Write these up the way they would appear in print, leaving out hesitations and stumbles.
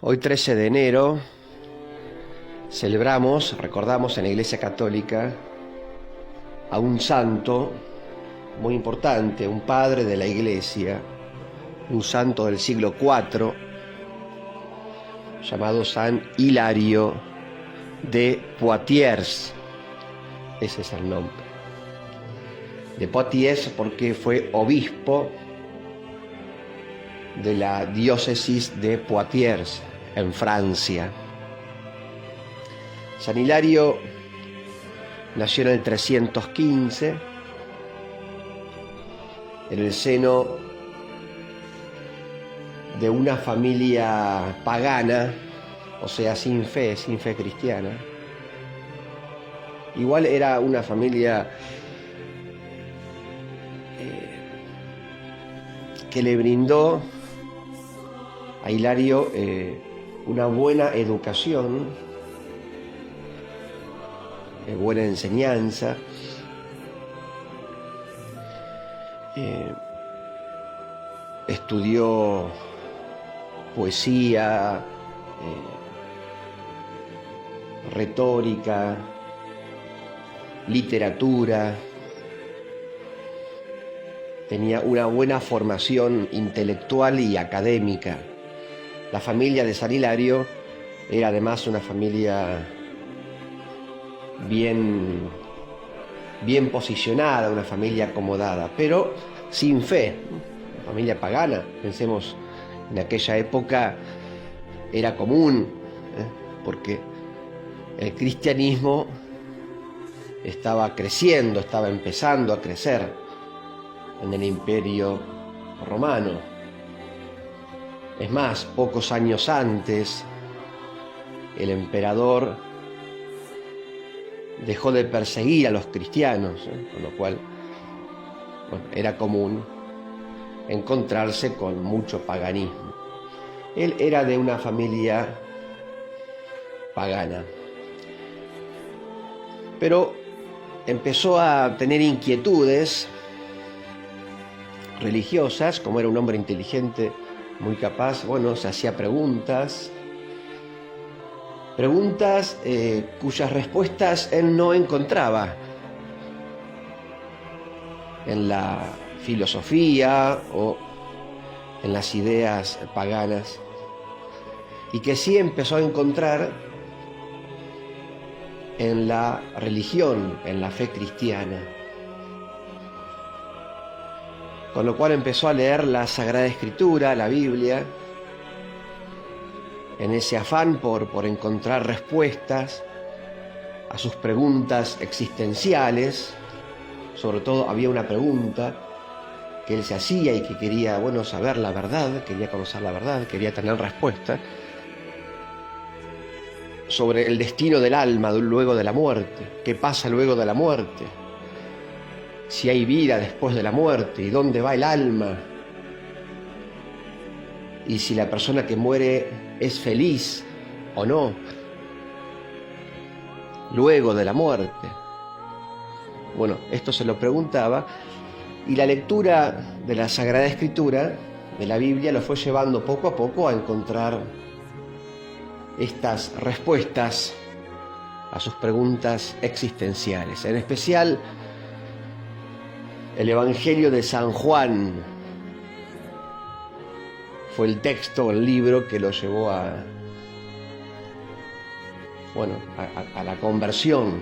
Hoy 13 de enero recordamos en la Iglesia Católica a un santo muy importante, un padre de la Iglesia, un santo del siglo IV, llamado San Hilario de Poitiers. Ese es el nombre. De Poitiers porque fue obispo de la diócesis de Poitiers, en Francia. San Hilario nació en el 315 en el seno de una familia pagana, o sea, sin fe cristiana. Igual era una familia que le brindó a Hilario una buena educación, buena enseñanza, estudió poesía, retórica, literatura, tenía una buena formación intelectual y académica. La familia de San Hilario era además una familia bien posicionada, una familia acomodada, pero sin fe, una familia pagana. Pensemos, en aquella época era común, porque el cristianismo estaba creciendo, estaba empezando a crecer en el Imperio Romano. Es más, pocos años antes, el emperador dejó de perseguir a los cristianos, con lo cual era común encontrarse con mucho paganismo. Él era de una familia pagana, pero empezó a tener inquietudes religiosas. Como era un hombre inteligente, muy capaz, se hacía preguntas cuyas respuestas él no encontraba en la filosofía o en las ideas paganas, y que sí empezó a encontrar en la religión, en la fe cristiana. Con lo cual empezó a leer la Sagrada Escritura, la Biblia, en ese afán por encontrar respuestas a sus preguntas existenciales. Sobre todo había una pregunta que él se hacía y que quería, saber la verdad, quería conocer la verdad, quería tener respuesta sobre el destino del alma luego de la muerte. ¿Qué pasa luego de la muerte? Si hay vida después de la muerte, y dónde va el alma, y si la persona que muere es feliz o no luego de la muerte. Esto se lo preguntaba, y la lectura de la Sagrada Escritura, de la Biblia, lo fue llevando poco a poco a encontrar estas respuestas a sus preguntas existenciales. En especial, el Evangelio de San Juan fue el texto, el libro que lo llevó a la conversión.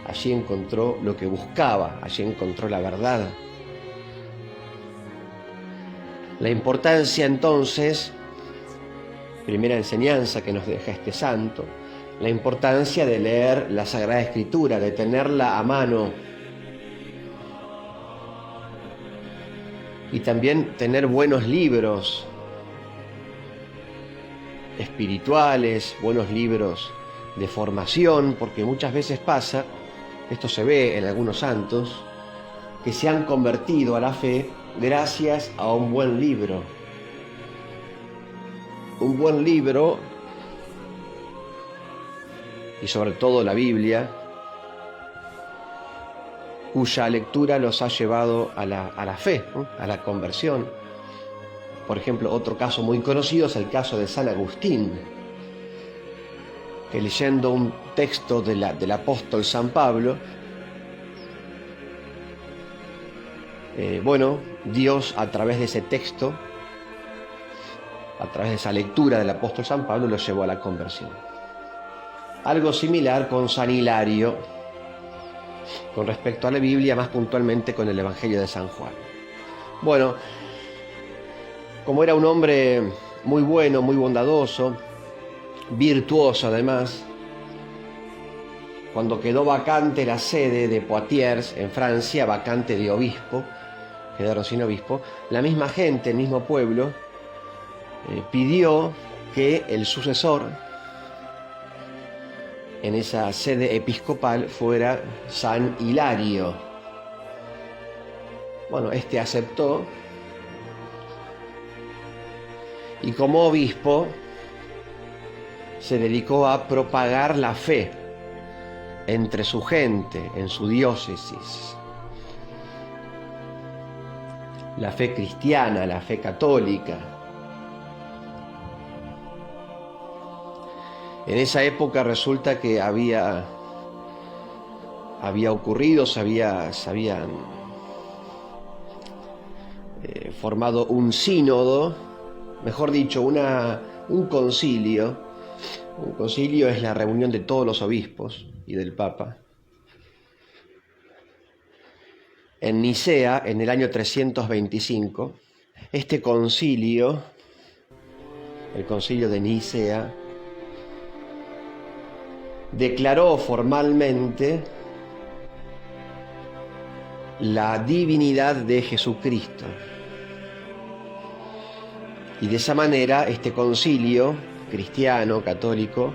Allí encontró lo que buscaba, allí encontró la verdad. La importancia entonces, primera enseñanza que nos deja este santo, la importancia de leer la Sagrada Escritura, de tenerla a mano, y también tener buenos libros espirituales, buenos libros de formación, porque muchas veces pasa, esto se ve en algunos santos, que se han convertido a la fe gracias a un buen libro. Un buen libro, y sobre todo la Biblia, cuya lectura los ha llevado a la fe, a la conversión. Por ejemplo, otro caso muy conocido es el caso de San Agustín, que leyendo un texto del apóstol San Pablo, Dios a través de ese texto, a través de esa lectura del apóstol San Pablo, lo llevó a la conversión. Algo similar con San Hilario, con respecto a la Biblia, más puntualmente con el Evangelio de San Juan. Bueno, como era un hombre muy bueno, muy bondadoso, virtuoso además, cuando quedó vacante la sede de Poitiers en Francia, vacante de obispo, quedaron sin obispo, la misma gente, el mismo pueblo, pidió que el sucesor en esa sede episcopal fuera San Hilario. Bueno, este aceptó y como obispo se dedicó a propagar la fe entre su gente, en su diócesis. La fe cristiana, la fe católica. En esa época resulta que había ocurrido, se habían formado un sínodo, mejor dicho, un concilio. Un concilio es la reunión de todos los obispos y del Papa. En Nicea, en el año 325, este concilio, el concilio de Nicea, declaró formalmente la divinidad de Jesucristo. Y de esa manera este concilio cristiano, católico,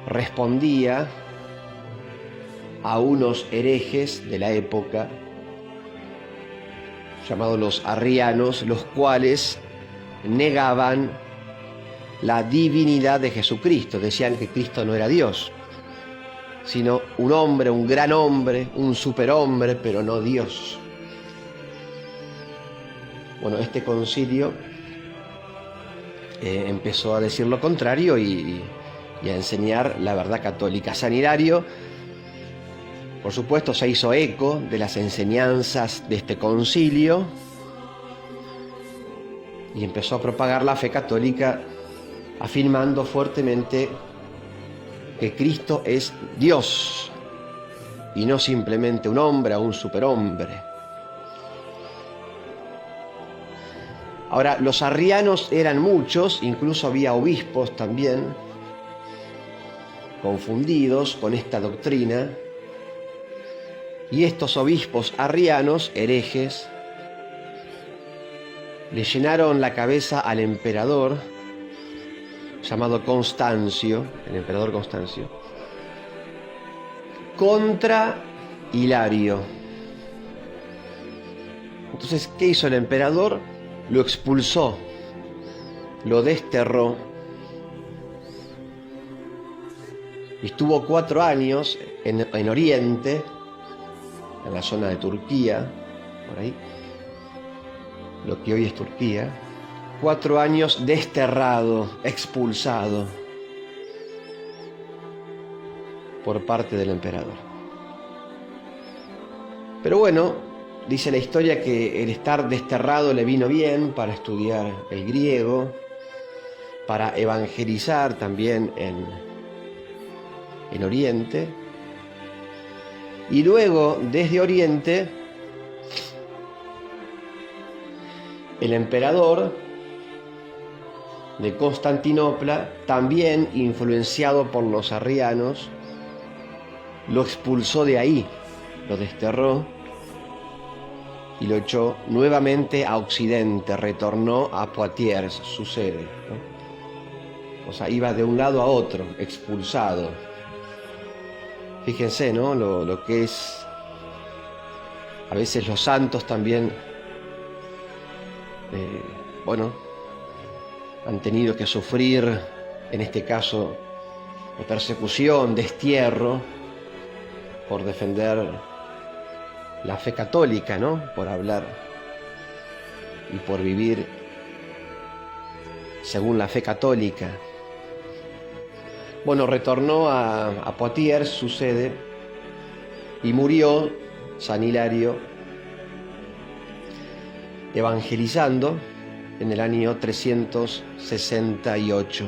respondía a unos herejes de la época, llamados los arrianos, los cuales negaban la divinidad de Jesucristo. Decían que Cristo no era Dios, sino un hombre, un gran hombre, un superhombre, pero no Dios. Bueno, este concilio empezó a decir lo contrario y a enseñar la verdad católica. San Hilario, por supuesto, se hizo eco de las enseñanzas de este concilio y empezó a propagar la fe católica, afirmando fuertemente que Cristo es Dios y no simplemente un hombre o un superhombre. Ahora, los arrianos eran muchos, incluso había obispos también confundidos con esta doctrina, y estos obispos arrianos, herejes, le llenaron la cabeza al emperador llamado Constancio, el emperador Constancio, contra Hilario. Entonces, ¿qué hizo el emperador? Lo expulsó, lo desterró. Y estuvo 4 años en Oriente, en la zona de Turquía, por ahí, lo que hoy es Turquía. 4 años desterrado, expulsado por parte del emperador. Pero bueno, dice la historia que el estar desterrado le vino bien para estudiar el griego, para evangelizar también en Oriente. Y luego, desde Oriente, el emperador de Constantinopla, también influenciado por los arrianos, lo expulsó de ahí, lo desterró y lo echó nuevamente a Occidente, retornó a Poitiers, su sede, ¿no? O sea, iba de un lado a otro, expulsado. Fíjense, ¿no? Lo que es, a veces los santos también, han tenido que sufrir, en este caso, de persecución, destierro, por defender la fe católica, ¿no? Por hablar y por vivir según la fe católica. Bueno, retornó a Poitiers, su sede, y murió San Hilario evangelizando en el año 368.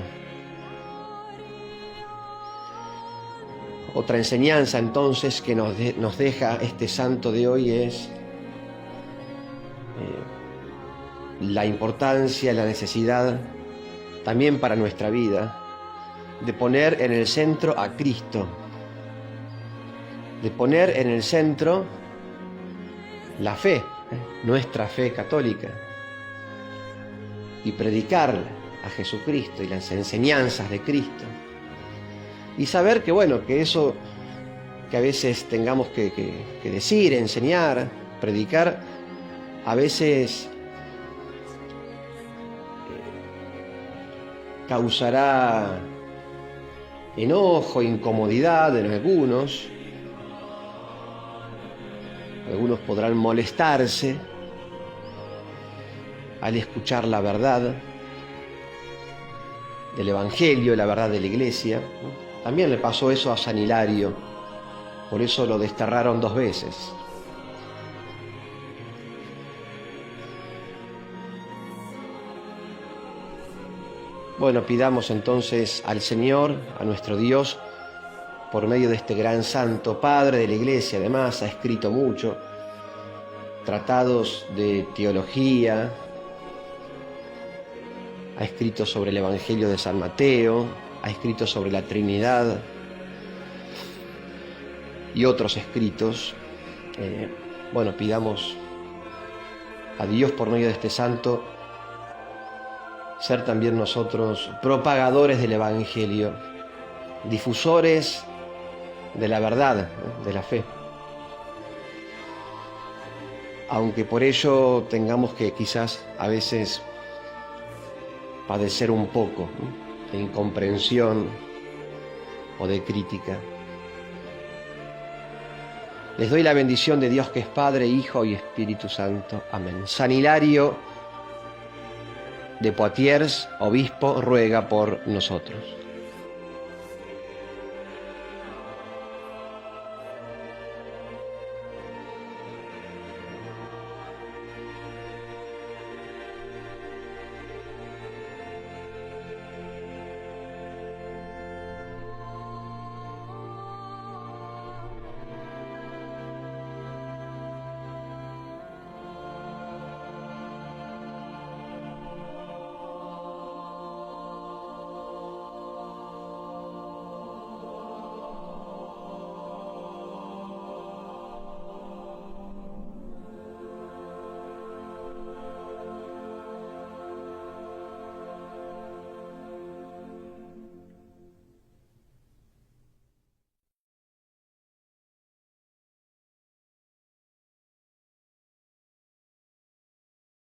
Otra enseñanza entonces que nos deja este santo de hoy es la importancia, la necesidad también para nuestra vida de poner en el centro a Cristo, de poner en el centro la fe, nuestra fe católica, y predicar a Jesucristo y las enseñanzas de Cristo. Y saber que, bueno, que eso que a veces tengamos que decir, enseñar, predicar, a veces causará enojo, incomodidad en algunos. Algunos podrán molestarse al escuchar la verdad del Evangelio, la verdad de la Iglesia. También le pasó eso a San Hilario, por eso lo desterraron 2 veces. Bueno, pidamos entonces al Señor, a nuestro Dios, por medio de este gran santo, padre de la Iglesia, además ha escrito mucho, tratados de teología, ha escrito sobre el Evangelio de San Mateo, ha escrito sobre la Trinidad y otros escritos. Bueno, pidamos a Dios por medio de este santo ser también nosotros propagadores del Evangelio, difusores de la verdad, de la fe. Aunque por ello tengamos que quizás a veces padecer un poco de incomprensión o de crítica. Les doy la bendición de Dios que es Padre, Hijo y Espíritu Santo. Amén. San Hilario de Poitiers, obispo, ruega por nosotros.